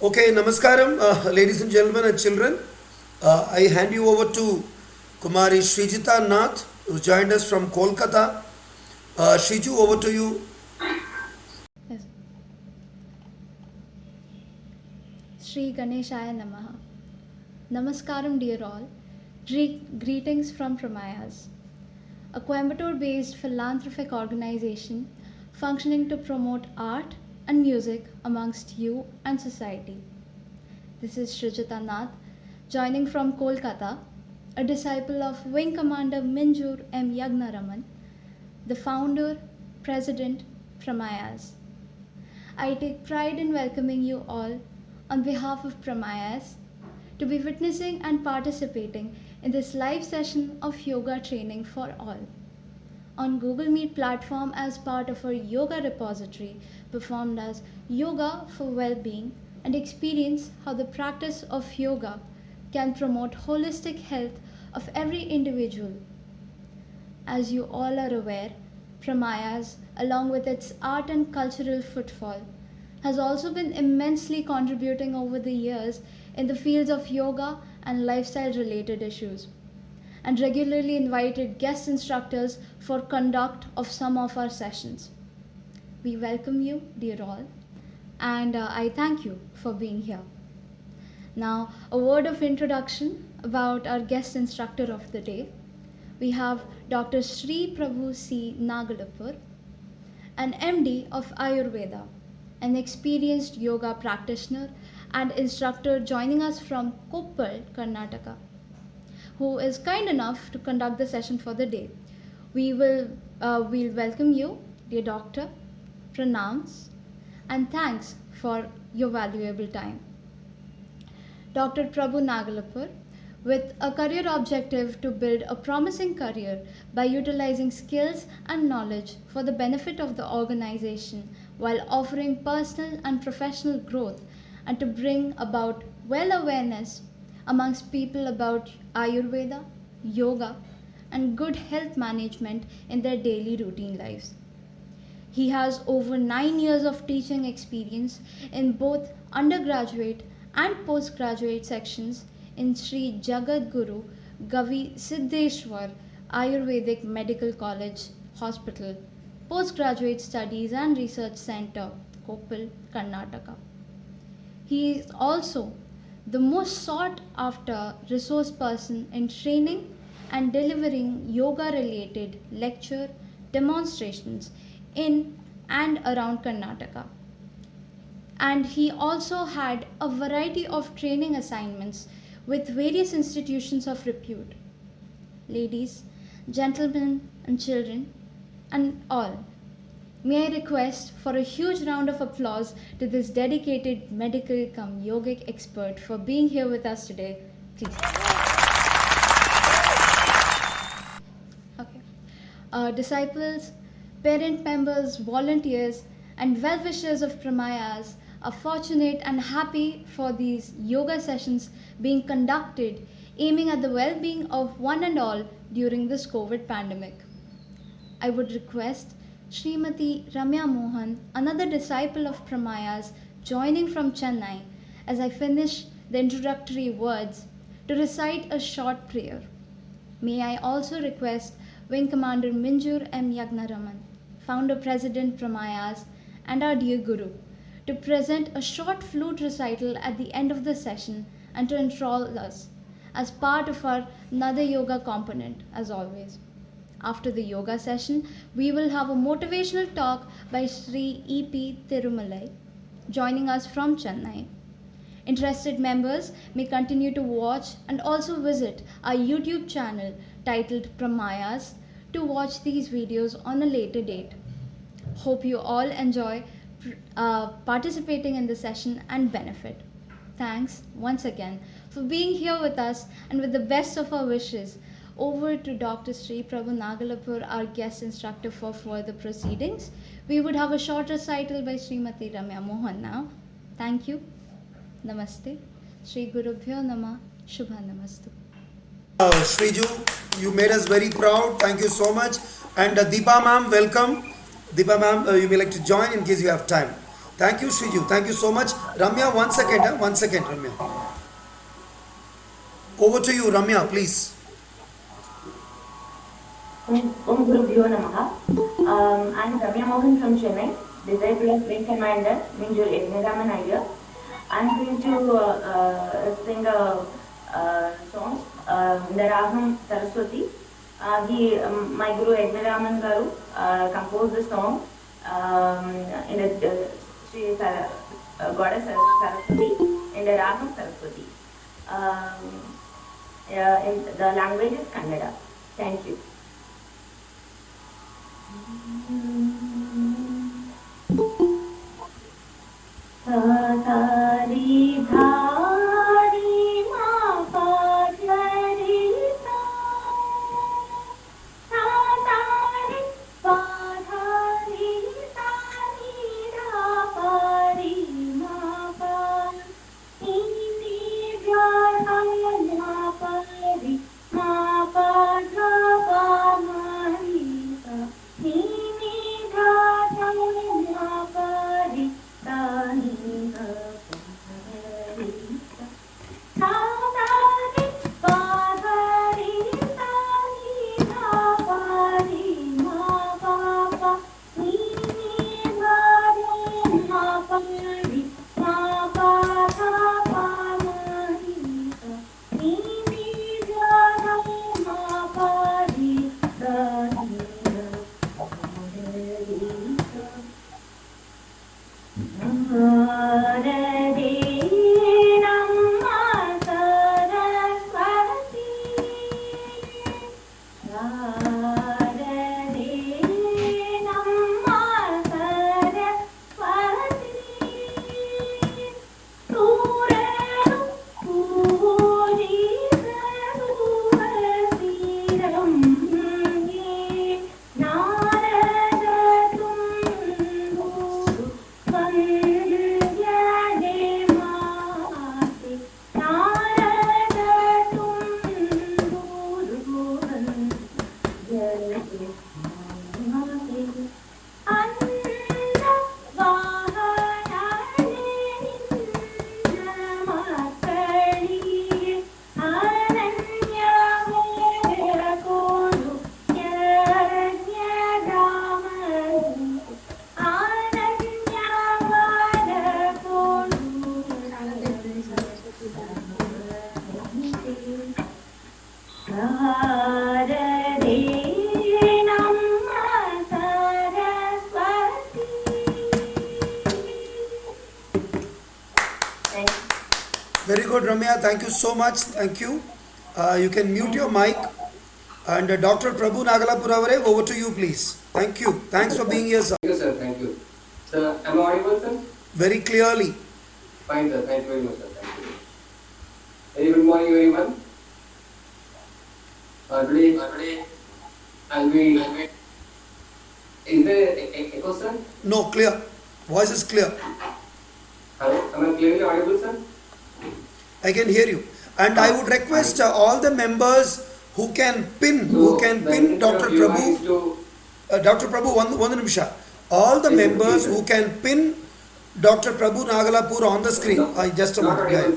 Okay, Namaskaram, ladies and gentlemen and children. I hand you over to Kumari Srijita Nath, who joined us from Kolkata. Shriju, over to you. Yes. Sri Ganeshaya Namaha. Namaskaram, dear all. Greetings from Pramayas, a Coimbatore based philanthropic organization functioning to promote art and music amongst you and society. This is Srijita Nath, joining from Kolkata, a disciple of Wing Commander Minjur M. Yagnaraman, the founder, president, Pramayas. I take pride in welcoming you all on behalf of Pramayas to be witnessing and participating in this live session of yoga training for all on Google Meet platform as part of our yoga repository performed as Yoga for Well-being and experience how the practice of yoga can promote holistic health of every individual. As you all are aware, Pramayas, along with its art and cultural footfall, has also been immensely contributing over the years in the fields of yoga and lifestyle related issues, and regularly invited guest instructors for conduct of some of our sessions. We welcome you, dear all, and I thank you for being here. Now, a word of introduction about our guest instructor of the day. We have Dr. Sri Prabhu C. Nagalapur, an MD of Ayurveda, an experienced yoga practitioner and instructor joining us from Koppal, Karnataka, who is kind enough to conduct the session for the day. We'll welcome you, dear doctor, pranams, and thanks for your valuable time. Dr. Prabhu Nagalapur, with a career objective to build a promising career by utilizing skills and knowledge for the benefit of the organization while offering personal and professional growth, and to bring about well awareness amongst people about Ayurveda, yoga, and good health management in their daily routine lives. He has over 9 years of teaching experience in both undergraduate and postgraduate sections in Sri Jagat Guru Gavi Siddheshwar Ayurvedic Medical College Hospital, Postgraduate Studies and Research Center, Koppal, Karnataka. He is also the most sought after resource person in training and delivering yoga related lecture demonstrations in and around Karnataka. And he also had a variety of training assignments with various institutions of repute. Ladies, gentlemen, and children, and all, may I request for a huge round of applause to this dedicated medical cum yogic expert for being here with us today, please. Okay. Disciples, parent members, volunteers, and well-wishers of Pramayas are fortunate and happy for these yoga sessions being conducted aiming at the well-being of one and all during this COVID pandemic. I would request Srimati Ramya Mohan, another disciple of Pramayas, joining from Chennai, as I finish the introductory words, to recite a short prayer. May I also request Wing Commander Minjur M. Yagnaraman, founder president Pramayas, and our dear Guru, to present a short flute recital at the end of the session and to enthrall us as part of our Nada Yoga component, as always. After the yoga session, we will have a motivational talk by Sri E.P. Tirumalai, joining us from Chennai. Interested members may continue to watch and also visit our YouTube channel titled Pramayas to watch these videos on a later date. Hope you all enjoy participating in the session and benefit. Thanks once again for being here with us, and with the best of our wishes, over to Dr. Sri Prabhu Nagalapur, our guest instructor for further proceedings. We would have a short recital by Srimati Ramya Mohan now. Thank you. Namaste. Sri Gurubhyo Nama. Shubha Namastu. Shriju, you made us very proud. Thank you so much. And Deepa ma'am, welcome. Deepa ma'am, you may like to join in case you have time. Thank you, Shriju. Thank you so much. Ramya, 1 second. 1 second, Ramya. Over to you, Ramya, please. Gurubhyo Namaha. I'm Ramya Mohan from Chennai, Disciple of Wing Commander Minjur Egniraman Iyer. I'm going to sing a song, the Raham Saraswati. My Guru Egniraman Garu composed the song in the Sri Goddess Saraswati in the Raham Saraswati. In the language is Kannada. Thank you. Satari dhari ma padari sa satari padari sari dha pari ma pa ini dha ma pari ma pa dha pa ma ri sa ini dha ma pari Tani Sadari Padari Tani Pari Ma Papa Nini Gari Ma Pari Ma Papa Pamarita Nini Gari Ma Pari Tani Pamarita Narade Namma Saraswati Narade Namma Saraswati Suranu Pujitanu Narada Tumbu Very good, Ramya. Thank you so much. Thank you. You can mute your mic. And Dr. Prabhu Nagalapura, over to you, please. Thank you. Thanks for being here, sir. Thank you, sir. Thank you. Sir, am I audible, sir? Very clearly. Fine, sir. Thank you very much, sir. Thank you. Very good morning, everyone. Today, I'll be. Is there echo, sir? No, clear. Voice is clear. Hello? Am I clearly audible, sir? I can hear you. And I would request all the members who can pin Dr. Prabhu. Dr. Prabhu, one nimisha. All the members who can pin Dr. Prabhu Nagalapur on the screen. Just a moment. Yeah.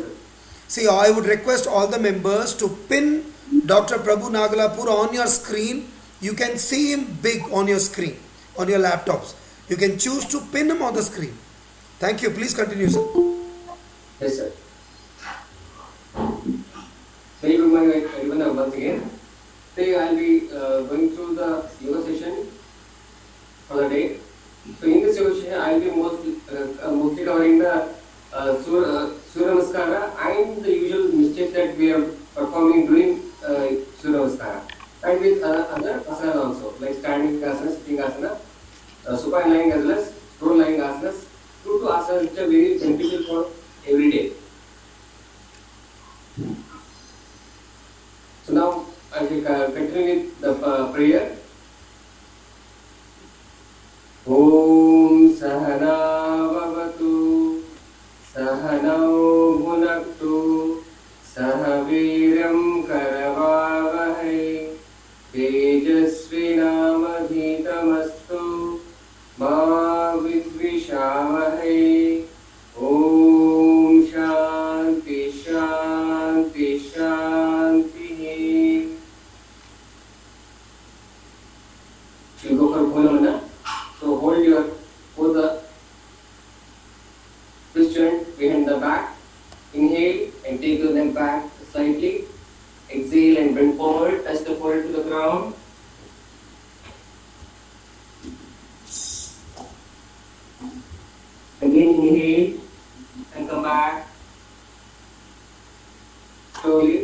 See, I would request all the members to pin Dr. Prabhu Nagalapur on your screen. You can see him big on your screen, on your laptops. You can choose to pin him on the screen. Thank you. Please continue, sir. Yes, sir. Very good morning, everyone, once again. Today I'll be going through the yoga session for the day. So in this yoga session, I'll be mostly covering the Surya Namaskara and the usual mistakes that we are performing during Surya Namaskara. And with other asanas also, like standing asana, sitting asana, supine lying as well as prone lying asanas. Two asanas which are very beneficial for every day. So now I will continue with the prayer. Om Sahana Bhavatu Sahanau Bhunaktu Sahaviram Karavavahai Tejasvinamagitamastu Ma Vidvishavahai back slightly. Exhale and bend forward. Touch the forehead to the ground. Again inhale and come back slowly.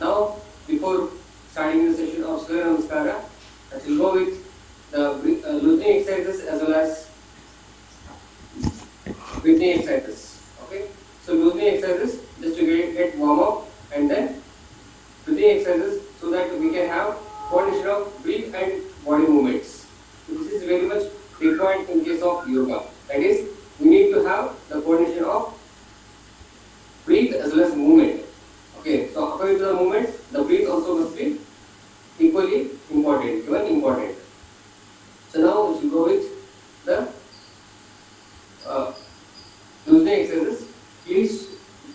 Now, before starting the session of Surya Namaskara, I will go with the loosening exercises as well as breathing exercises. Okay, so loosening exercises just to get warm up, and then breathing exercises so that we can have coordination of breath and body movements. So this is very much required in case of yoga. That is, we need to have the coordination of breath as well as movement. Okay, so according to the movement, the breath also must be equally important, even important. So now we should go with the loosening exercises. Please,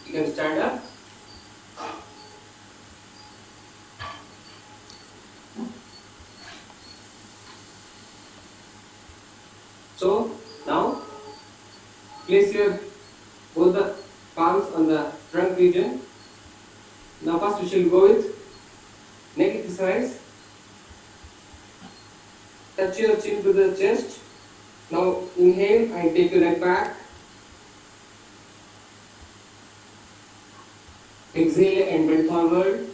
you can stand up. So now place your both the palms on the trunk region. Now first we shall go with neck exercise. Touch your chin to the chest. Now inhale and take your neck back. Exhale and bend forward.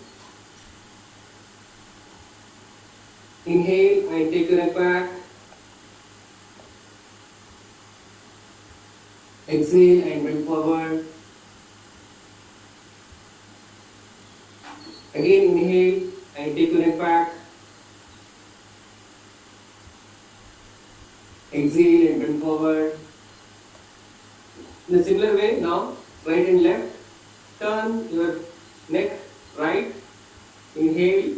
Inhale and take your neck back. Exhale and bend forward. Again inhale and take your neck back. Exhale and bend forward. In a similar way, now right and left. Turn your neck right. Inhale.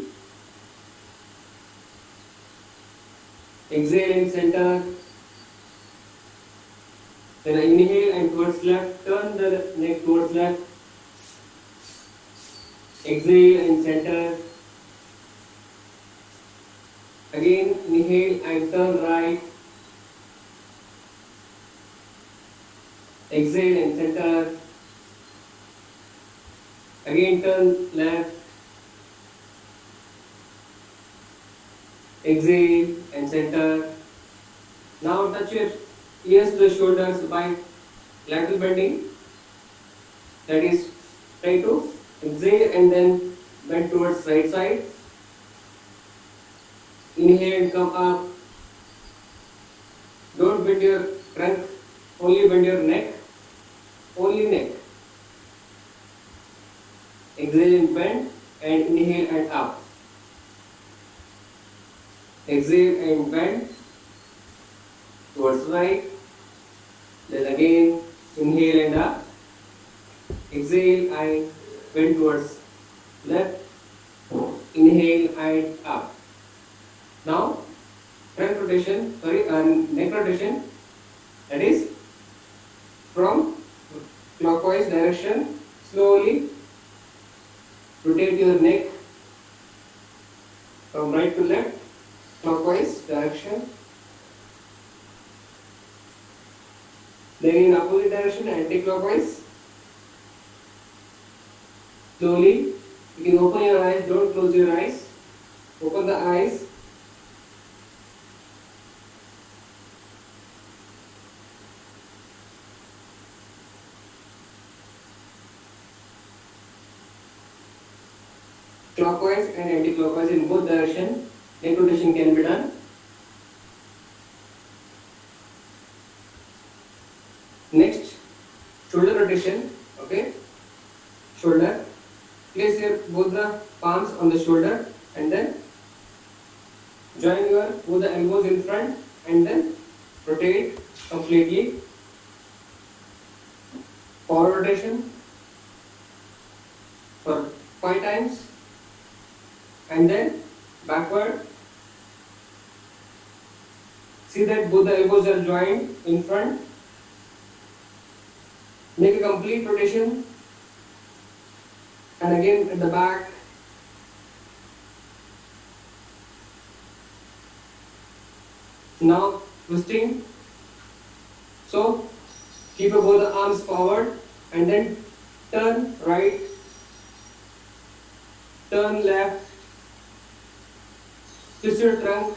Exhale in center. Then inhale and towards left. Turn the neck towards left. Exhale in center. Again inhale and turn right. Exhale and center. Again turn left. Exhale and center. Now touch your ears to the shoulders by lateral bending. That is, try to exhale and then bend towards right side. Inhale and come up. Don't bend your trunk, only bend your neck. Only neck. Exhale and bend and inhale and up. Exhale and bend towards right. Then again inhale and up. Exhale and bend towards left. Inhale and up. Now neck rotation, that is from clockwise direction. Slowly rotate your neck from right to left, clockwise direction. Then in opposite direction, anti-clockwise. Slowly, you can open your eyes, don't close your eyes. Open the eyes. Clockwise and anti-clockwise in both directions. Neck rotation can be done. Next, shoulder rotation. Okay, shoulder. Place your both the palms on the shoulder and then join your both the elbows in front and then rotate completely. Forward rotation for 5 times and then backward. See that both the elbows are joined in front. Make a complete rotation and again at the back. Now twisting. So keep both the arms forward and then turn right, turn left, twist your trunk,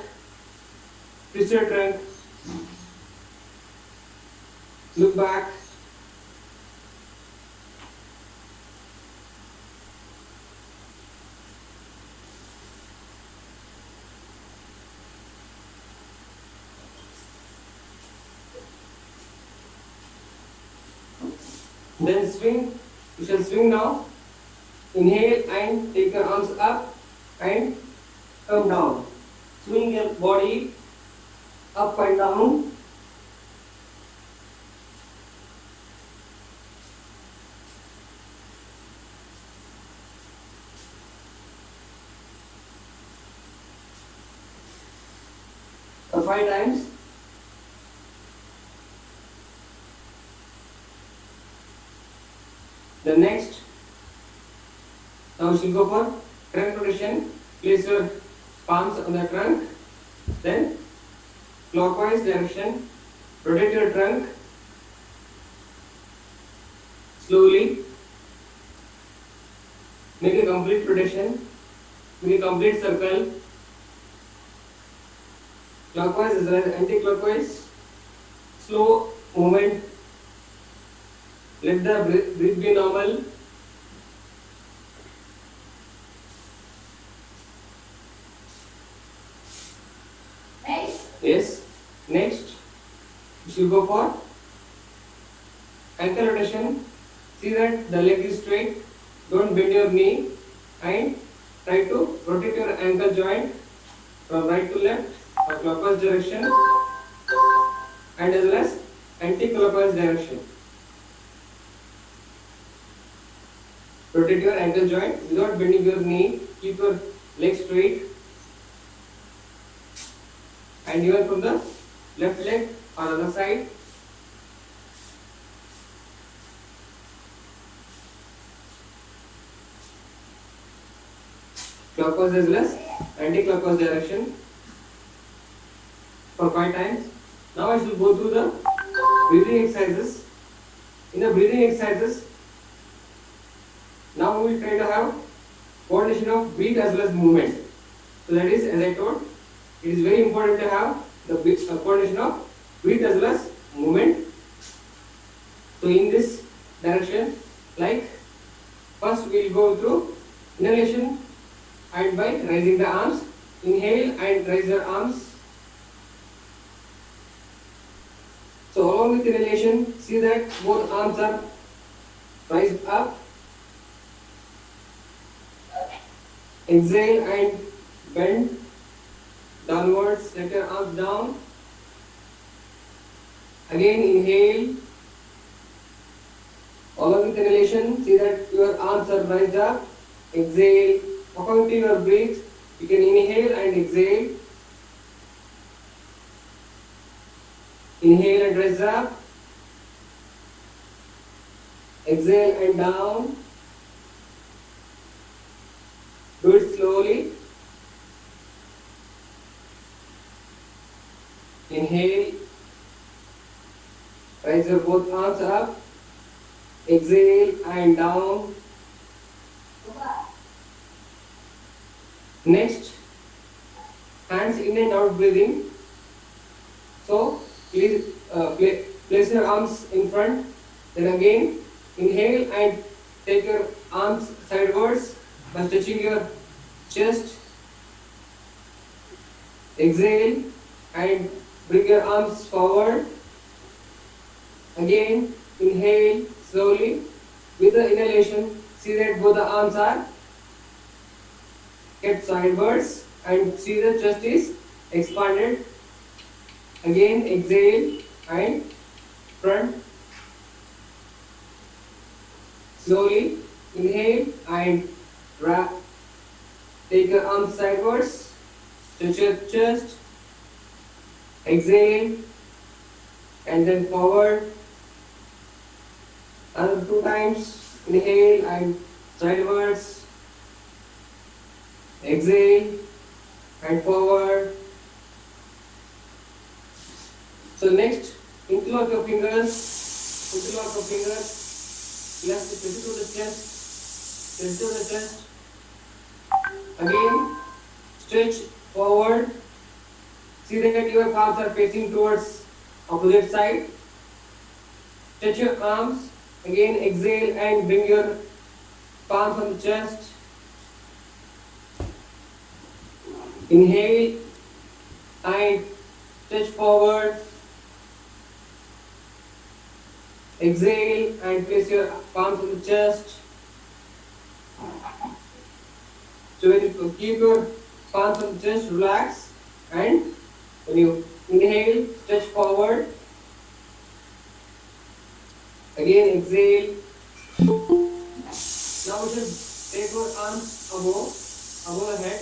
look back, then swing. You shall swing now. Inhale and take your arms up and come down. Swing your body up and down. For 5 times. The next, now you go for trunk rotation. Place your palms on the trunk, then clockwise direction, rotate your trunk slowly, make a complete rotation, make a complete circle, clockwise as well as anti-clockwise, slow movement, let the breath be normal. Yes. Next, you should go for ankle rotation. See that the leg is straight. Don't bend your knee and try to rotate your ankle joint from right to left or clockwise direction and as well as anti-clockwise direction. Rotate your ankle joint without bending your knee. Keep your leg straight. And even from the left leg on the other side. Clockwise as well as anti-clockwise direction for 5 times. Now I should go through the breathing exercises. In the breathing exercises, now we will try to have coordination of breath as well as movement. So that is, as I told, it is very important to have the coordination of breath as well as movement. So in this direction, like first we will go through inhalation and by raising the arms. Inhale and raise your arms. So along with inhalation, see that both arms are raised up. Exhale and bend downwards, let your arms down. Again inhale. Along with inhalation, see that your arms are raised up. Exhale. According to your breath, you can inhale and exhale. Inhale and raise up. Exhale and down. Do it slowly. Inhale. Raise your both arms up. Exhale and down. Next, hands in and out breathing. So, please place your arms in front. Then again, inhale and take your arms sidewards by touching your chest. Exhale and bring your arms forward. Again, inhale slowly. With the inhalation, see that both the arms are kept sidewards and see the chest is expanded. Again, exhale and front. Slowly, inhale and wrap. Take your arms sidewards, touch your chest. Exhale and then forward. Another 2 times. Inhale and sidewards. Exhale and forward. So next, interlock your fingers. Yes, press it to the chest. Press it to the chest. Again, stretch forward. See that your palms are facing towards opposite side. Stretch your arms. Again, exhale and bring your palms on the chest. Inhale and stretch forward. Exhale and place your palms on the chest. So when you keep your palms on the chest, relax, and when you inhale, stretch forward. Again, exhale. Now we should take your arms above the head.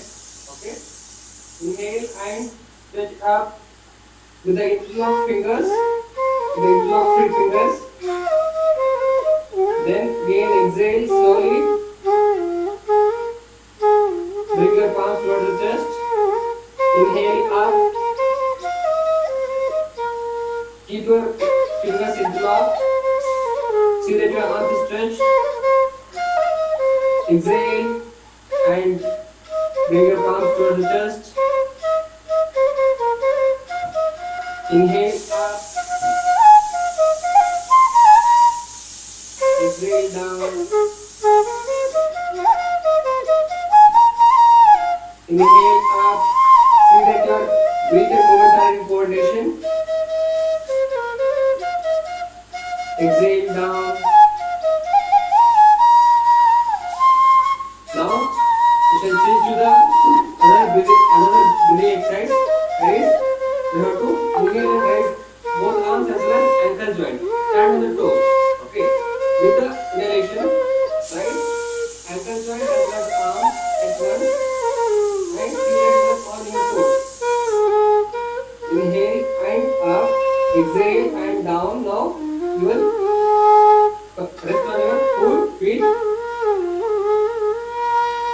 Okay. Inhale and stretch up with the interlock fingers. With the interlock three fingers. Then again exhale slowly. Bring your palms towards the chest. Inhale up. Keep your fingers interlocked. See that your arms is stretched. Exhale and bring your palms towards the chest. Inhale up. Exhale down. Inhale up. See that your breath and movement are in coordination. Exhale down. Now we shall change to the another breathing exercise. That is, you have to inhale and raise both arms as well as ankle joint. Stand on the toes. Okay. With the inhalation, right? Ankle joint as well as arms at once. Right? See that you are on your toes. Inhale and up. Exhale and down. Now you will rest on your full feet.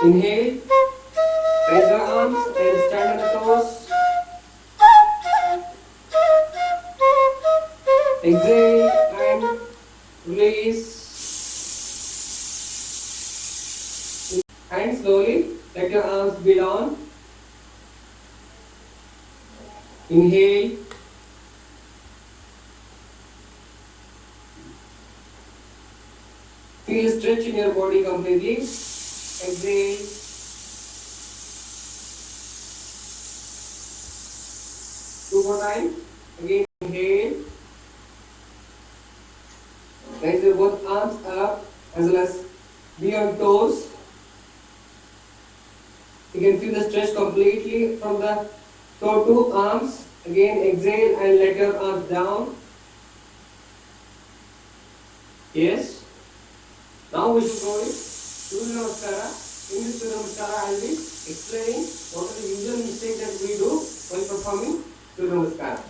Inhale, raise your arms and stand on the toes. Exhale and release. And slowly let your arms be down. Inhale. Feel stretch in your body completely. Exhale. Two more times. Again, inhale. Raise your both arms up as well as be on toes. You can feel the stretch completely from the toe to arms. Again, exhale and let your arms down. Yes. Now we should go with Surya Namaskara. In this Surya Namaskara, I will be explaining what are the usual mistakes that we do while performing Surya Namaskara.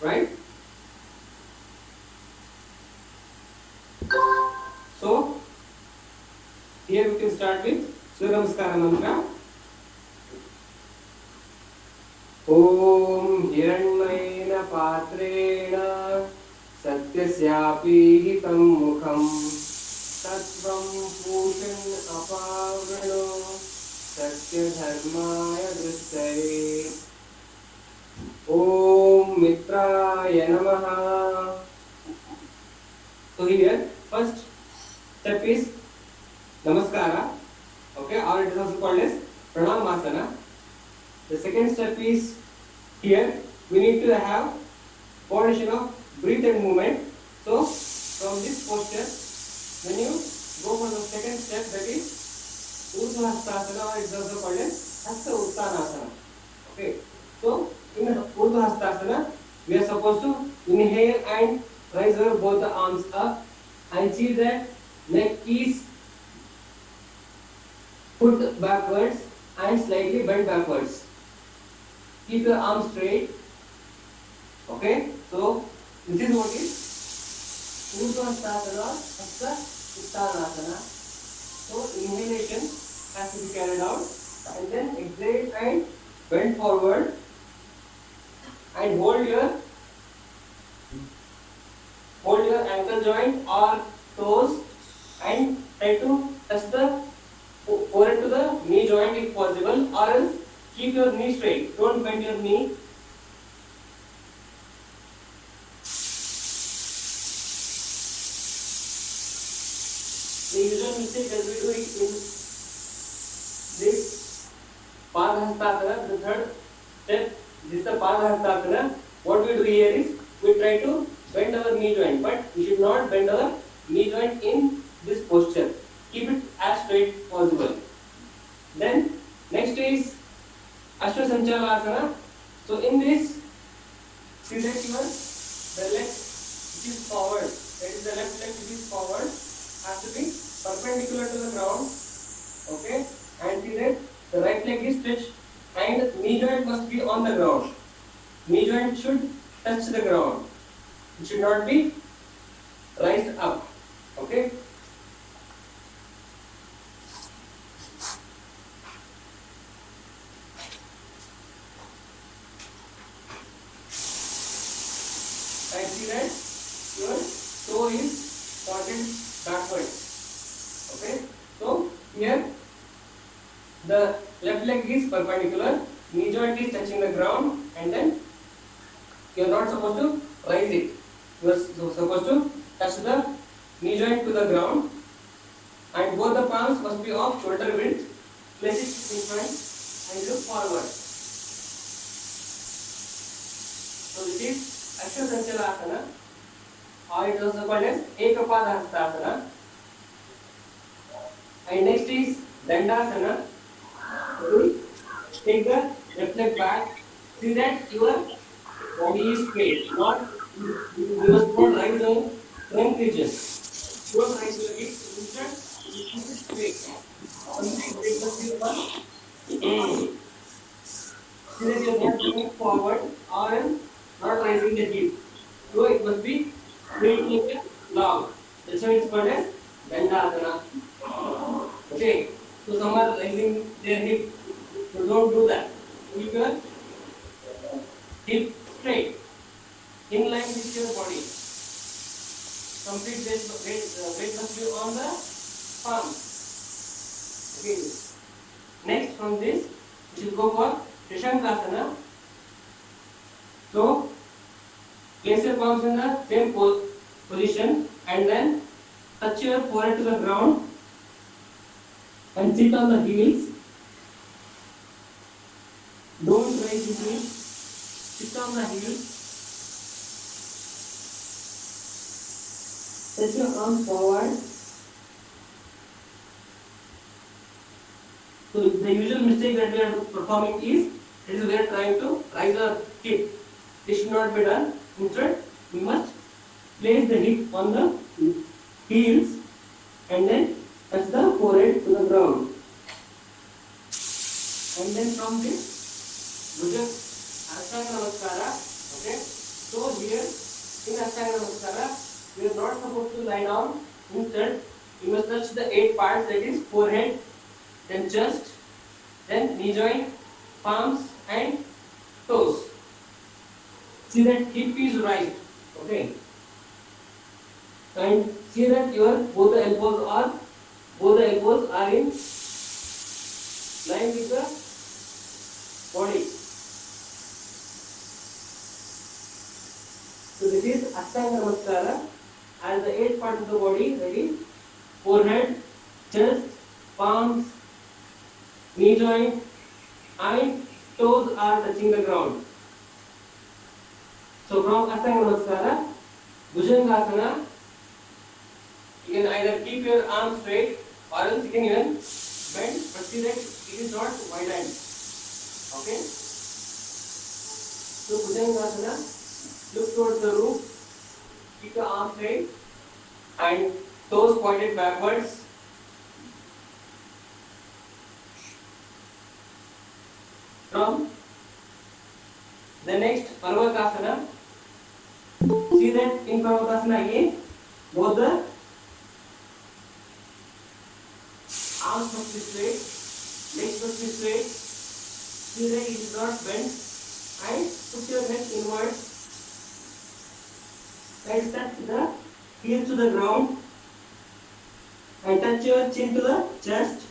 Right? So, here we can start with Surya Namaskara mantra. Om Hiranyena Patrena Satyasyapi Hitam Mukham Tattvam Pushan Apavano Satya Dharmaya Drishtaye Om Mitraya Namaha. So here, first step is Namaskara. Okay, or it is also called as Pranamasana. The second step is here, we need to have coordination of breath and movement. So, from this posture, when you go for the second step, that is Urdhva Hastasana, or it is also called as Hasta Uttanasana. Okay, so in Urdhva Hastasana, we are supposed to inhale and raise our both the arms up and see that neck is put backwards and slightly bent backwards. Keep your arms straight. Okay, so this is what is Urdhva or Hasta Uttanasana. So inhalation has to be carried out, and then exhale and bend forward and hold your ankle joint or toes and try to touch the forehead to the knee joint if possible, or else keep your knee straight. Don't bend your knee. The usual mistake that we do in this Padahastasana, the third step, this is the Padahastasana. What we do here is we try to bend our knee joint, but we should not bend our knee joint in this posture. Keep it as straight possible. Then next is Ashwasanchalasana. So in this, see that your the leg which is forward, that is the left leg which is forward, has to be perpendicular to the ground. Okay, and see that the right leg is stretched and knee joint must be on the ground. Knee joint should touch the ground. It should not be raised up. Okay. And see that your toe is pointed backwards. Okay. So here the left leg is perpendicular, knee joint is touching the ground, and then you are not supposed to raise it. You are supposed to touch the knee joint to the ground, and both the palms must be of shoulder width. Place it in front and look forward. So this is Ashwasanchalasana, or it is also called as Ekapadahastasana. And next is Dandasana. Take the left leg back. See that your body is straight. Not you must not rise the trunk region. Don't rise your hips. Instead, you keep it straight. It must be one. See that you are not going forward or not rising the hip. So it must be straight like a log. That's why it's called as Dandasana. Okay. So some are raising their hip. So don't do that. Keep your hip straight, in line with your body. Complete weight must be on the palm. Okay. Next from this, we should go for Trishankasana. So place your palms in the same position and then touch your forehead to the ground and sit on the heels. Don't raise your knees. Sit on the heels. Touch your arms forward. So the usual mistake that we are performing is we are trying to rise our hip. This should not be done. Instead, we must place the hip on the heels and then touch the forehead to the ground. And then from this, Ashtanga Namaskara. Okay. So here in Ashtanga Namaskara, we are not supposed to lie down. Instead, we must touch the 8 parts, that is forehead, then chest, then knee joint, palms and toes. See that hip is raised. Okay. And see that your both the elbows are in line with the body. So this is Ashtanga Namaskara. As the 8 parts of the body, that is forehead, chest, palms, knee joint and toes are touching the ground. So from Ashtanga Namaskara, Bhujangasana, you can either keep your arms straight or else you can even bend, but see that it is not widened. Okay? So Bhujangasana, look towards the roof, keep the arms straight and toes pointed backwards. From the next Parvatasana, see that in Parvatasana again, both the arms must be straight, legs must be straight, see that it is not bent and put your head inwards and touch the heels to the ground and touch your chin to the chest.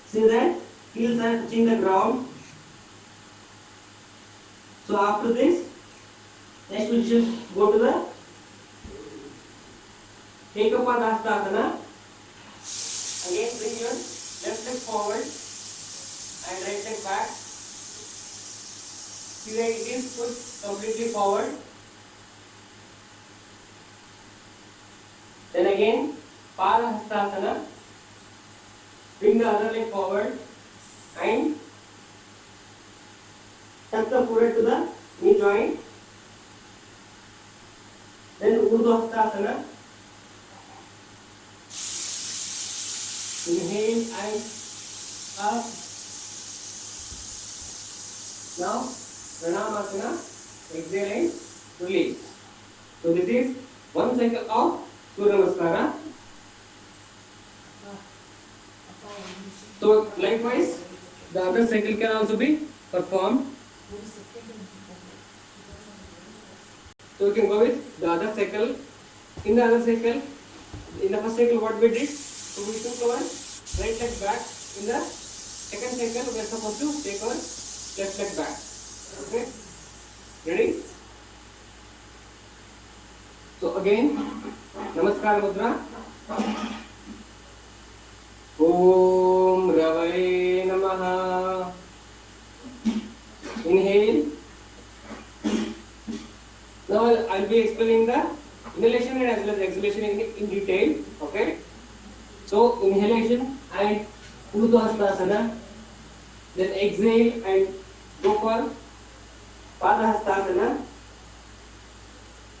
See that heels are touching the ground. So after this, next we should go to the Ekapadasana. Again bring your left leg forward and right leg back. See that it is put completely forward. Then again Padahastasana. Bring the other leg forward and tuck the forehead to the knee joint. Then Urdhva. Inhale and up. Now Pranamasana. Exhale and release. So this is one cycle of Surya Namaskara. So likewise, the other cycle can also be performed. So we can go with the other cycle. In the other cycle, in the first cycle, what we did? So we took our right leg back. In the second cycle, we are supposed to take our left leg back. Okay? Ready? So again, Namaskar Mudra. Om Ravaye Namaha. Inhale. Now I'll be explaining the inhalation and as well as exhalation in detail. Okay. So inhalation and Urdhva. Then exhale and go for Padahastasana.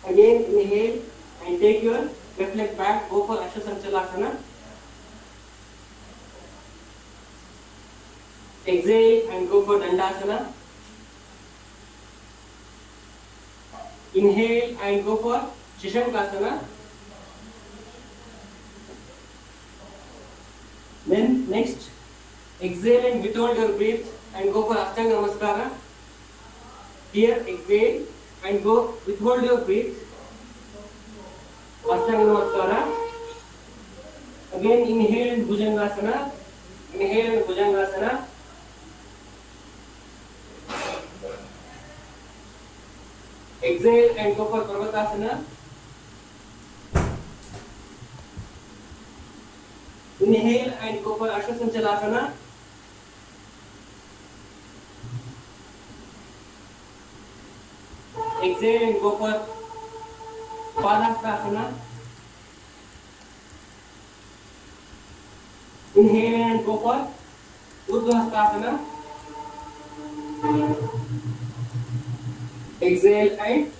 Again inhale and take your left leg back. Go for Ashwasanchalasana. Exhale and go for Dandasana. Inhale and go for Shishankasana. Then next, exhale and withhold your breath and go for Ashtanga Namaskara. Here exhale and go withhold your breath. Ashtanga Namaskara. Again inhale and Bhujangasana. Inhale and Bhujangasana. Exhale and go for Parvatasana. Inhale and go for Ashwasanchalasana. Exhale and go for Padahastasana. Inhale and go for Urdhva. Exhale and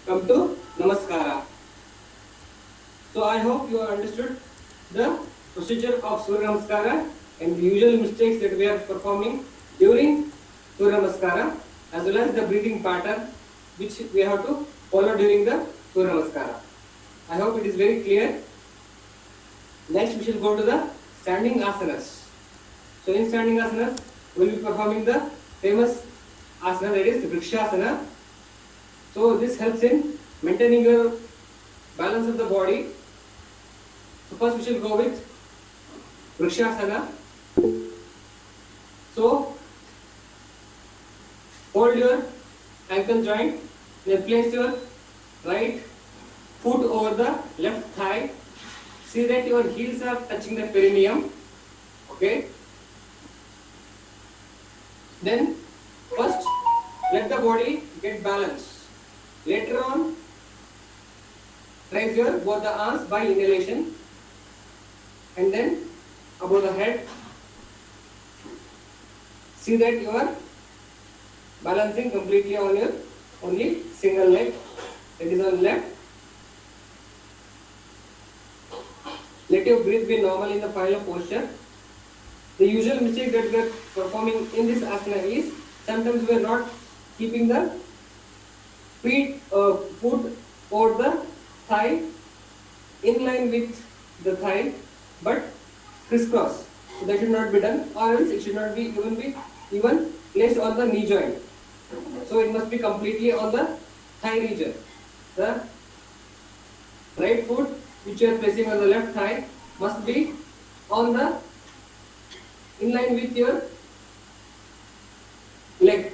come to Namaskara. So I hope you have understood the procedure of Surya Namaskara and the usual mistakes that we are performing during Surya Namaskara, as well as the breathing pattern which we have to follow during the Surya Namaskara. I hope it is very clear. Next we shall go to the standing asanas. So in standing asanas we will be performing the famous asana, that is Vrikshasana. So this helps in maintaining your balance of the body. So first we shall go with Vrikshasana. So hold your ankle joint, then place your right foot over the left thigh. See that your heels are touching the perineum. Okay. Then first let the body get balanced. Later on, raise your both the arms by inhalation and then above the head. See that you are balancing completely on your only single leg, that is on left. Let your breath be normal in the final posture. The usual mistake that we are performing in this asana is sometimes we are not keeping the foot over the thigh in line with the thigh, but crisscross. So that should not be done, or else it should not be even placed on the knee joint. So it must be completely on the thigh region. The right foot which you are placing on the left thigh must be on the in line with your leg,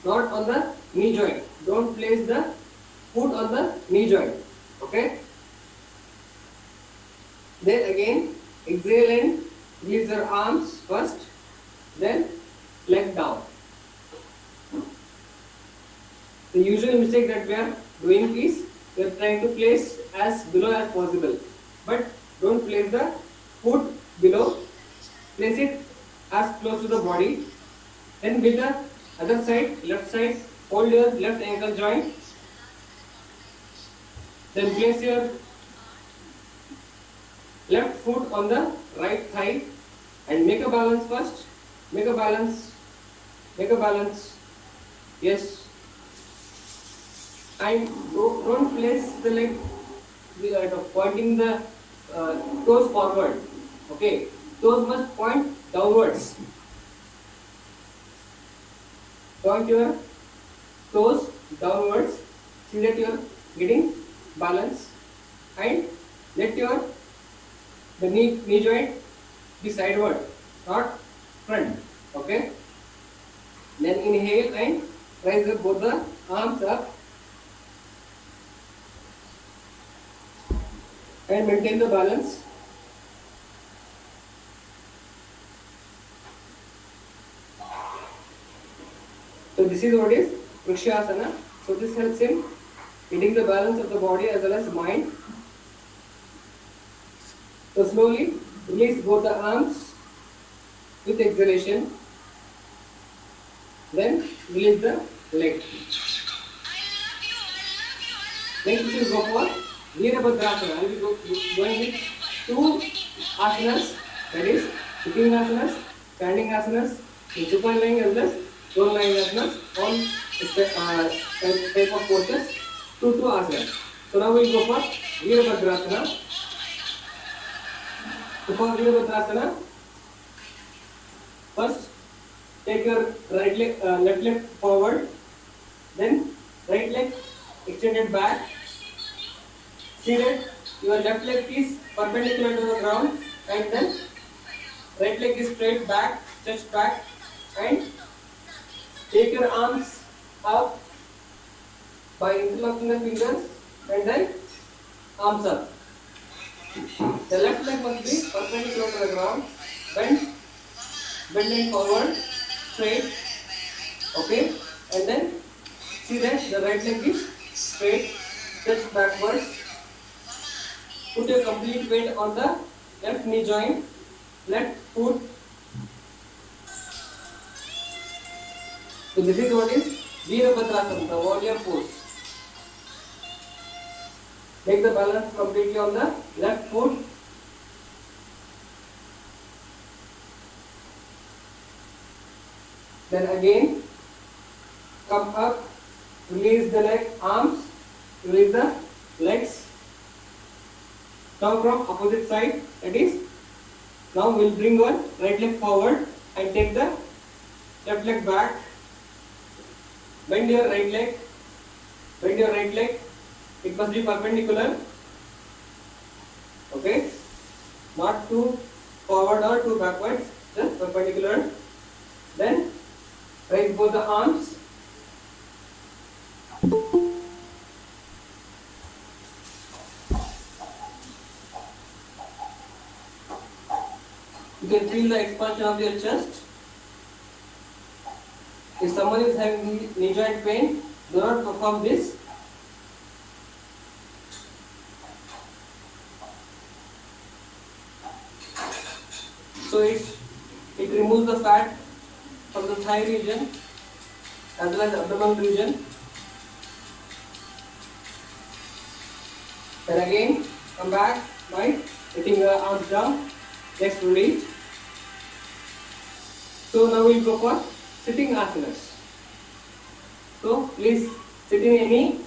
not on the knee joint. Don't place the foot on the knee joint. Okay. Then again exhale and release your arms first, then leg down. The usual mistake that we are doing is we are trying to place as below as possible, but don't place the foot below. Place it as close to the body. Then with the other side, left side, hold your left ankle joint. Then place your left foot on the right thigh and make a balance first. Make a balance. Make a balance. Yes. And don't place the leg pointing the toes forward. Okay. Toes must point downwards. Point your toes downwards. See that you are getting balance, and let your the knee joint be sideward, not front. Okay. Then inhale and raise up both the arms up and maintain the balance. So this is what is Vrikshasana. So this helps in getting the balance of the body as well as mind. So slowly release both the arms with exhalation. Then release the leg. Next we will go for Virabhadrasana. I will be going with two asanas, that is sitting asanas, standing asanas, supine lying as well as prone lying asanas, all type of poses, two asanas. So now we will go for Virabhadrasana. So for Virabhadrasana, first take your right leg, left leg forward, then right leg extended back. See that your left leg is perpendicular to the ground, and then right leg is straight back, stretched back, and take your arms up by interlocking the fingers, and then arms up. The left leg must be perpendicular to the ground, bending forward, straight, okay, and then see that the right leg is straight, stretched backwards. Put your complete weight on the left knee joint, left foot. So this is what is Virabhadrasana, the warrior pose. Make the balance completely on the left foot. Then again, come up, release the leg, arms, release the legs. Now from opposite side, that is, now we will bring our right leg forward and take the left leg back. Bend your right leg, it must be perpendicular, okay, not too forward or too backwards, just perpendicular. Then raise both the arms. You can feel the expansion of your chest. If someone is having knee joint pain, do not perform this. So it removes the fat from the thigh region as well as abdominal region. Then again come back by letting the arms down. Next release. So now we will go for sitting asanas. So please sit in any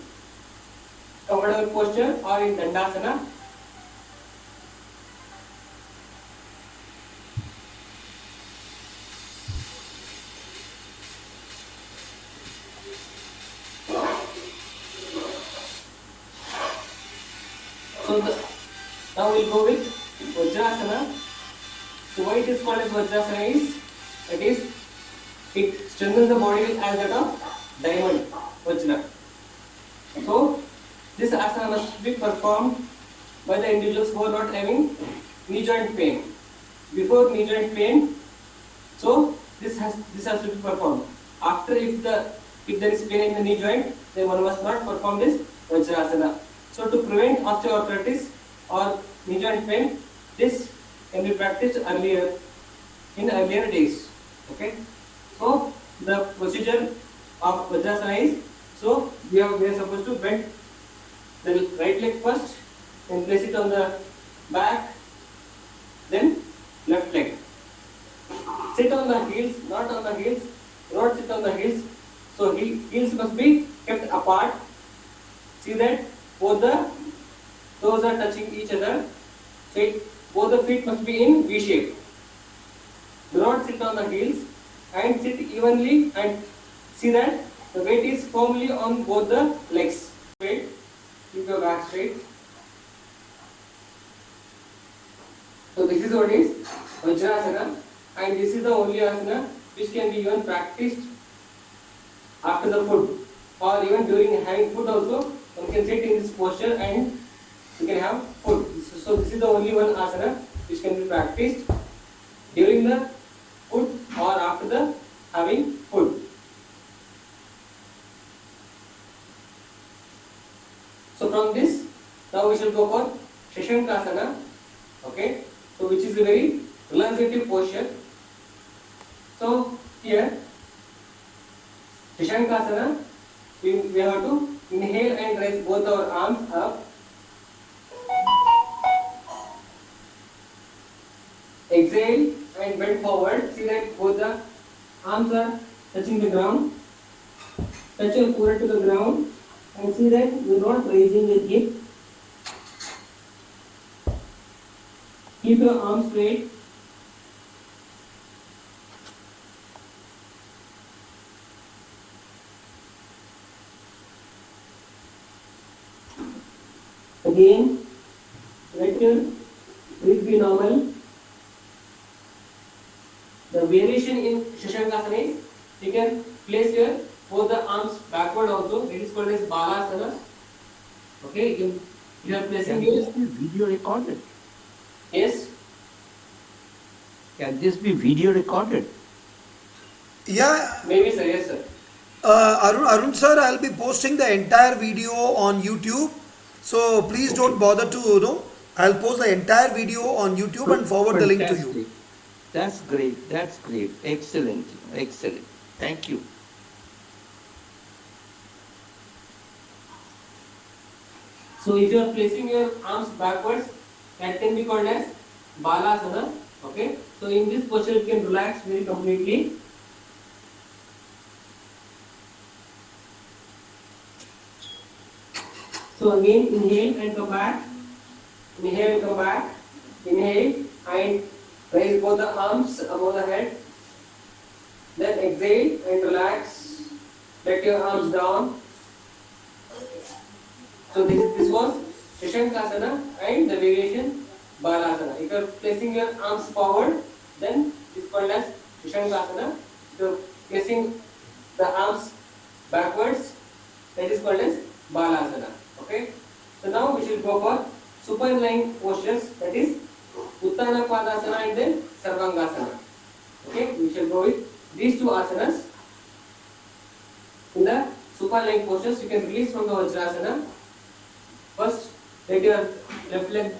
comfortable posture or in Dandasana. So now we'll go with Vajrasana. So why it is called as Vajrasana is, it strengthens the body as that of diamond, Vajra. So this asana must be performed by the individuals who are not having knee joint pain. Before knee joint pain, so this has to be performed. After, if there is pain in the knee joint, then one must not perform this Vajrasana. So to prevent osteoarthritis or knee joint pain, this can be practiced in earlier days. Okay. So the procedure of Vajrasana is, so we are supposed to bend the right leg first and place it on the back, then left leg. Sit on the heels, not on the heels. Do not sit on the heels. So heels must be kept apart. See that both the toes are touching each other. So both the feet must be in V shape. Do not sit on the heels and sit evenly, and see that the weight is firmly on both the legs. Straight. Keep your back straight. So this is what is Vajrasana, and this is the only asana which can be even practiced after the food, or even during having food also. One can sit in this posture and you can have food. So this is the only one asana which can be practiced during the food or after the having food. So from this, now we shall go for Shashankasana. Okay, so which is a very relaxative posture. So here, Shashankasana, we have to inhale and raise both our arms up. Exhale and bend forward. See that both the arms are touching the ground. Touch your forehead to the ground and see that you are not raising your hip. Keep your arms straight. Again, let your breath be normal. The variation in Shashankasana is, you can place your both the arms backward also. It is called as Balasana. Okay, you are placing Can your, this be video recorded? yes, Can this be video recorded? Yeah, maybe sir, yes sir. Arun sir, I'll be posting the entire video on YouTube. So please don't bother to, I'll post the entire video on YouTube and forward the link to you. Fantastic. That's great. That's great. Excellent. Excellent. Thank you. So if you are placing your arms backwards, that can be called as Balasana. Okay. So in this posture you can relax very completely. So again inhale and come back. Inhale and come back. Inhale and raise both the arms above the head. Then exhale and relax. Let your arms down. So this was Shashankasana and the variation Balasana. If you are placing your arms forward, then it is called as Shashankasana. If you are placing the arms backwards, that is called as Balasana. Okay. So now we shall go for supine lying postures, that is Uttana Padasana and then Sarvangasana. Okay. We shall go with these two asanas. In the supine lying postures, you can release from the Vajrasana. First, let your left leg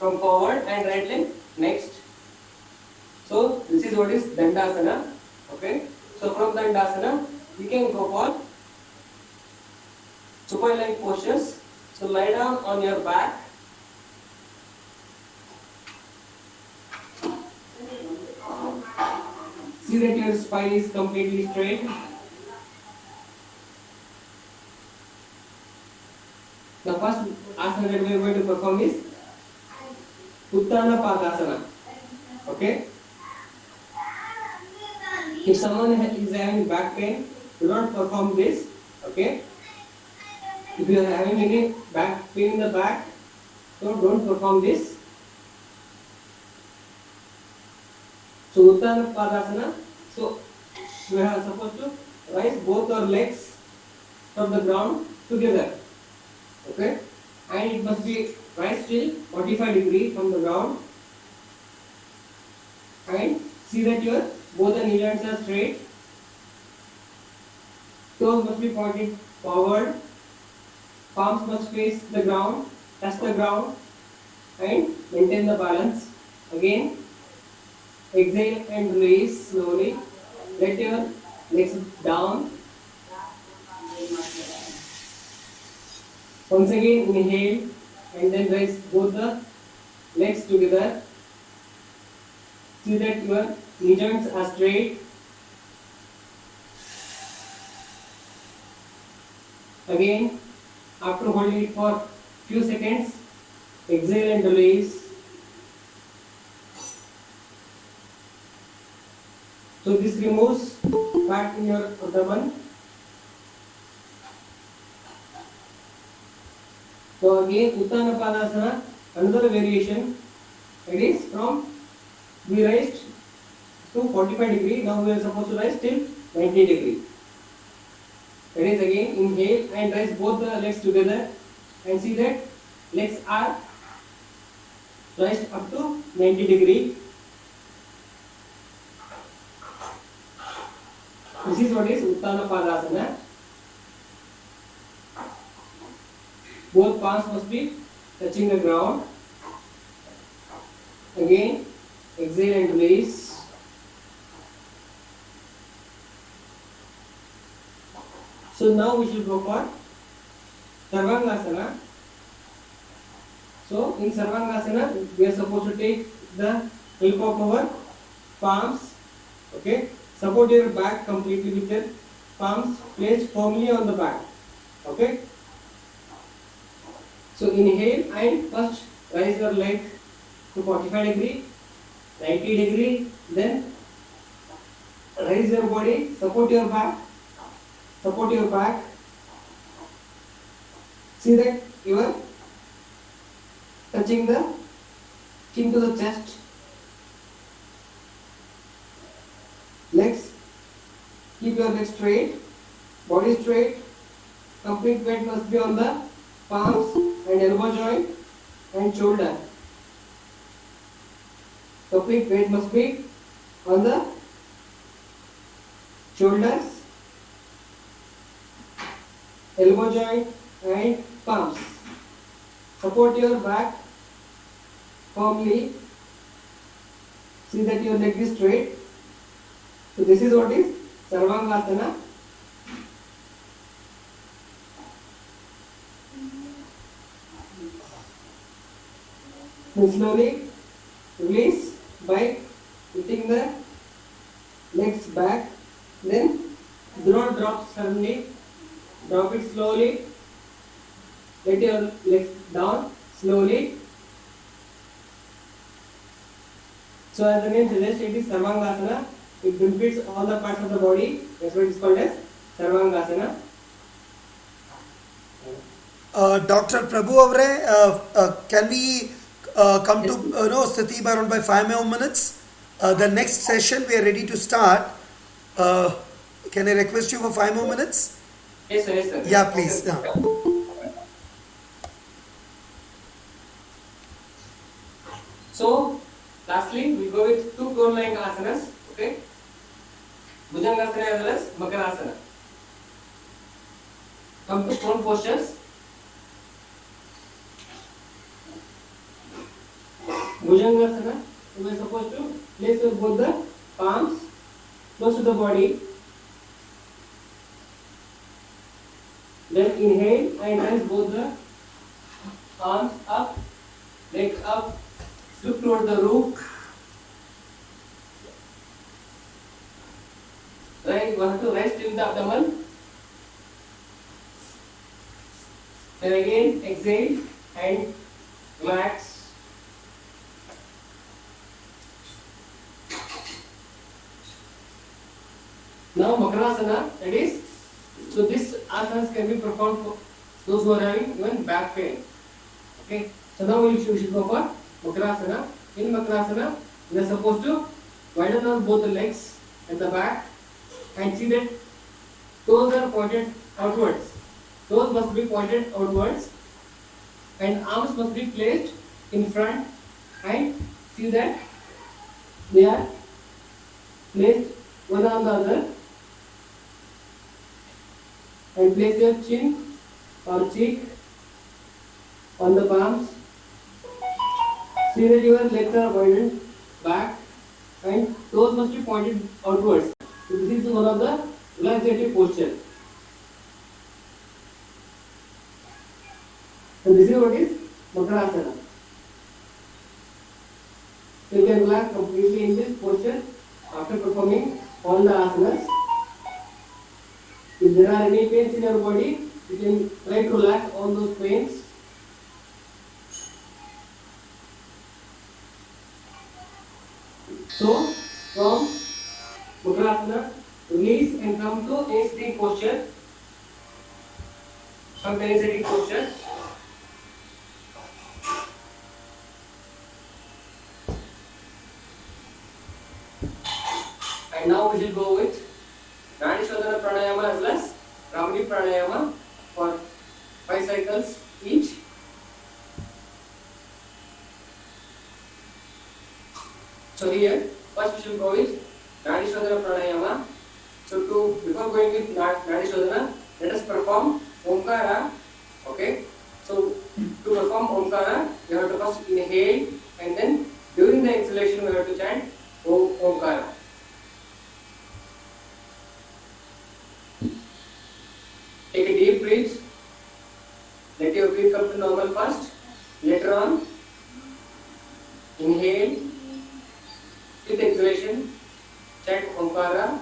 come forward and right leg next. So this is what is Dandasana. Okay. So from Dandasana, you can go for supine lying postures. So lie down on your back. See that your spine is completely straight. The first asana that we are going to perform is Uttana Padasana. Okay. If someone is having back pain, do not perform this. Okay. If you are having any back pain in the back, So don't perform this. So Uttana Padasana. So we are supposed to raise both our legs from the ground together. Okay? And it must be raised till 45 degrees from the ground. And see that your both the knee joints are straight. Toes must be pointed forward. Palms must face the ground, touch the ground, and maintain the balance. Again, exhale and release slowly. Let your legs down. Once again, inhale and then raise both the legs together. See that your knee joints are straight. Again, after holding it for few seconds, exhale and release. So this removes fat in your abdomen. So again, Uttana Padasana, another variation. It is from we raised to 45 degree. Now we are supposed to rise till 90 degree. That is again inhale and raise both the legs together and see that legs are raised up to 90 degree. This is what is Uttana Padasana. Both palms must be touching the ground. Again, exhale and release. So now we should go for Sarvangasana. So in Sarvangasana, we are supposed to take the help of our palms. Okay, support your back completely with your palms placed firmly on the back. Okay. So inhale and first raise your leg to 45 degree, 90 degree, then raise your body, support your back. Support your back. See that you are touching the chin to the chest. Legs. Keep your legs straight. Body straight. Complete weight must be on the palms and elbow joint and shoulder. Complete weight must be on the shoulders, elbow joint and palms. Support your back firmly. See that your leg is straight. So this is what is Sarvangasana. Then slowly release by putting the legs back. Then do not drop suddenly. Drop it slowly. Let your legs down slowly. So as the name suggests, it is Sarvangasana. It benefits all the parts of the body. That's why it is called as Sarvangasana. Dr. Prabhu Avre, can we come to Sthiti by around by 5 more minutes? The next session we are ready to start. Can I request you for 5 more minutes? Yes, sir. Yes, sir. Yeah, please. Yeah. So, lastly, we go with two cone-like asanas. Okay. Bhujangasana as well as Makarasana. Come to prone postures. Bhujangasana, we are supposed to place both the palms close to the body. Then inhale and raise both the arms up, legs up, look toward the roof. Right, you have to rest in the abdomen. Then again exhale and relax. Now Makarasana, that is, so this asanas can be performed for those who are having even back pain. Okay, So now we should go for Makrasana. In Makrasana, we are supposed to widen out both the legs at the back and see that toes are pointed outwards. Toes must be pointed outwards and arms must be placed in front and see that they are placed one on the other and place your chin or cheek on the palms. See that your legs are widened back and toes must be pointed outwards. So this is one of the relaxative posture. So this is what is Makrasana. So you can relax completely in this posture after performing all the asanas. If there are any pains in your body, you can try to relax all those pains. So from Makrasana, release and come to a sitting posture. Come to a sitting posture. And now we will go with Nadi Shodhana Pranayama as well as Brahmani Pranayama for 5 cycles each. So here, first we should go with Nadi Shodhana Pranayama. So before going with Nadi Shodhana, let us perform Omkara. Okay. So to perform Omkara, you have to first inhale and then during the exhalation we have to chant Omkara. Take a deep breath. Let your breath come to normal first. Later on, inhale. With exhalation, chant Omkara.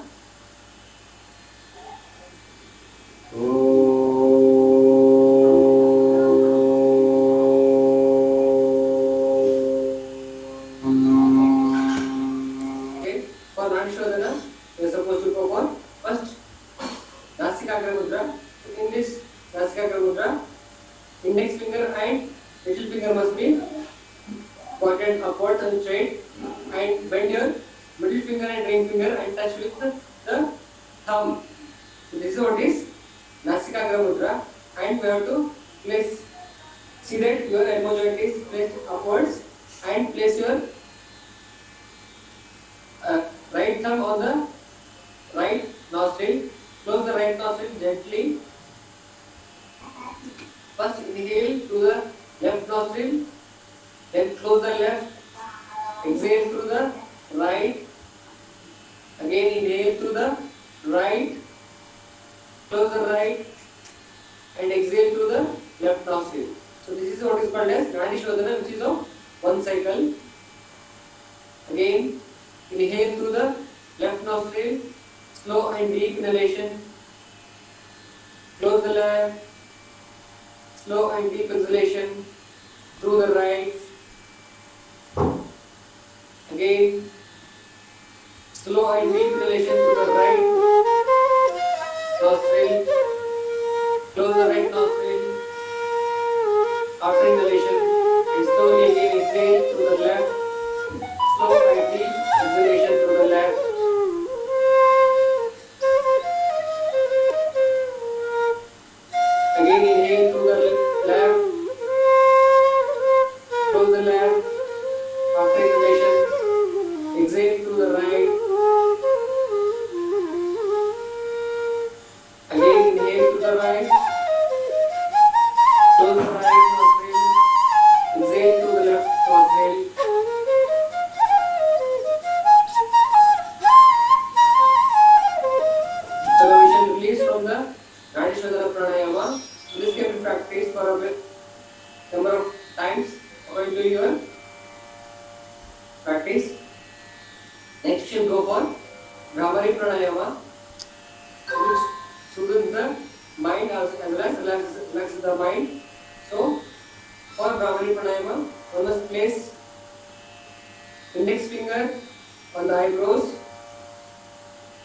Okay. For Nadi Shodhana, we are supposed to go for first Nasikagra Mudra. So in this Nasikagra Mudra, index finger and little finger must be pointed upwards and straight, and bend your middle finger and ring finger and touch with the thumb. So this is what is Nasikagra Mudra, and we have to place, see that your elbow joint is placed upwards and place your right thumb on the right nostril. Close the right nostril gently. First inhale through the left nostril, then close the left. Exhale through the right. Again inhale through the right. Close the right and exhale through the left nostril. So this is what is called as Nadi Shodhana, which is of 1 cycle. Again inhale through the left nostril, slow and deep inhalation. Close the left, slow and deep exhalation through the right. Again, slow and deep inhalation to the right nostril. Close the right nostril. After inhalation, and slowly again exhale to the left. Slow and deep exhalation to the left. Again inhale to the left. Close the left. After inhalation, exhale to the right. Again inhale to the right. Close the right nostril. Exhale to the left nostril. So now we shall release from the Nadi Shodhana Pranayama. So this can be practiced for a number of times according to your practice. Next we will go for Brahmari Pranayama, which soothes the mind as well as relaxes the mind. So for Brahmari Pranayama, one must place index finger on the eyebrows,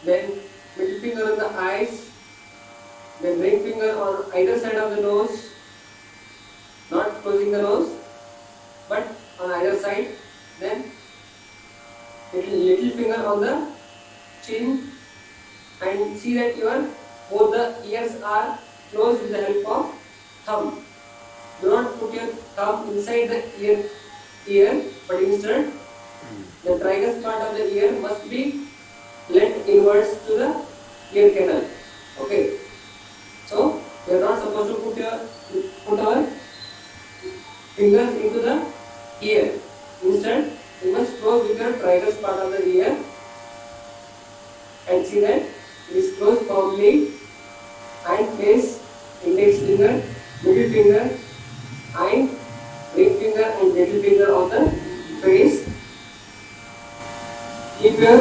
then middle finger on the eyes, then ring finger on either side of the nose, not closing the nose, but on either side. Then little finger on the chin, and see that your both the ears are closed with the help of thumb. Do not put your thumb inside the ear, but instead the tragus part of the ear must be led inwards to the ear canal. Okay. So we are not supposed to put our fingers into the ear. Instead, you must close with your tragus part of the ear and see that it is closed firmly, and place index finger, middle finger, and ring finger and little finger on the face. Keep your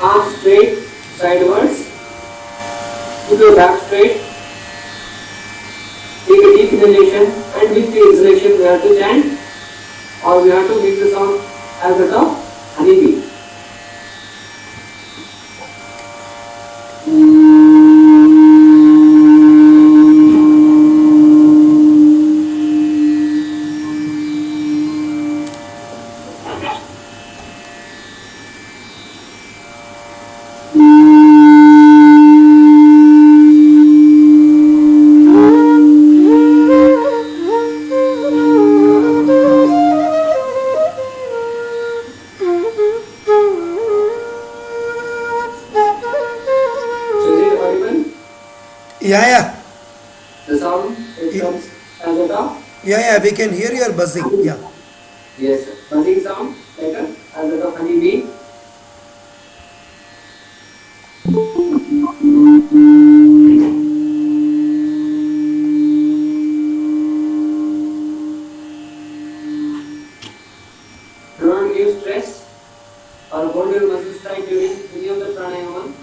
arms straight sidewards. Keep your back straight. Take a deep inhalation, and with the exhalation we have to chant, or we have to make the sound as that of honeybee. Yeah. The sound, it comes as a top. Yeah, we can hear your buzzing. Yeah. Yes, sir. Buzzing sound, like as a top honeybee. Do not give stress or hold your muscles tight during any of the pranayama.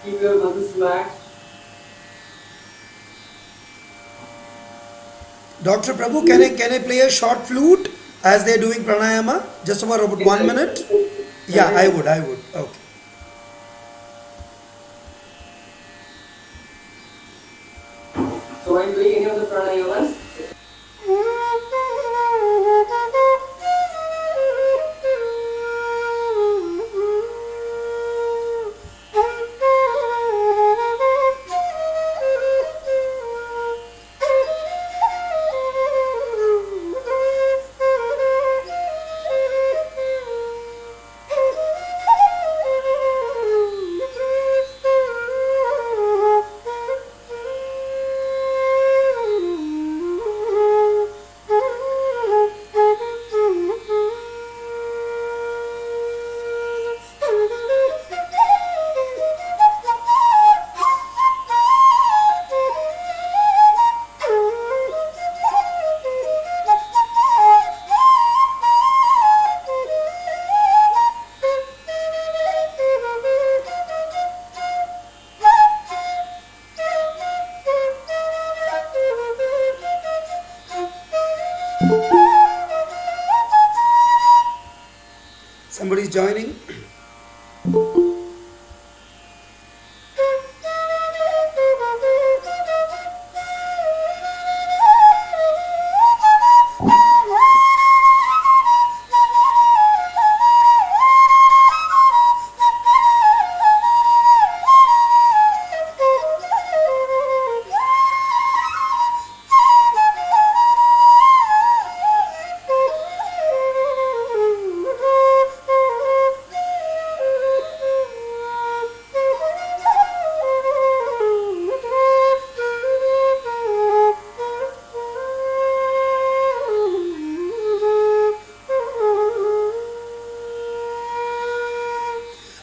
Keep your muscles relaxed. Dr. Prabhu, can I play a short flute as they're doing pranayama? Just for about 1 minute? Yeah, I would. Okay. So while doing any of the pranayamas, Somebody's joining.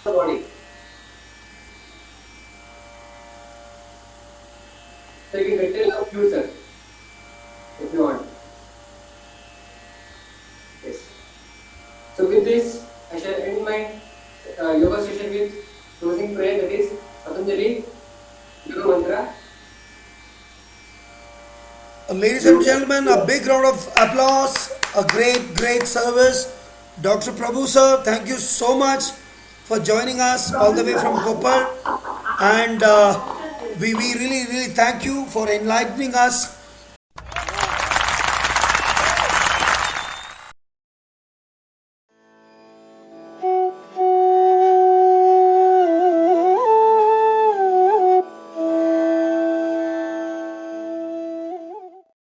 the body. So you can maintain a future if you want. Yes. So with this, I shall end my yoga session with closing prayer, that is Patanjali Yoga Mantra. Ladies and gentlemen, a big round of applause. A great service. Dr. Prabhu sir, thank you so much for joining us all the way from Koppal. And we really thank you for enlightening us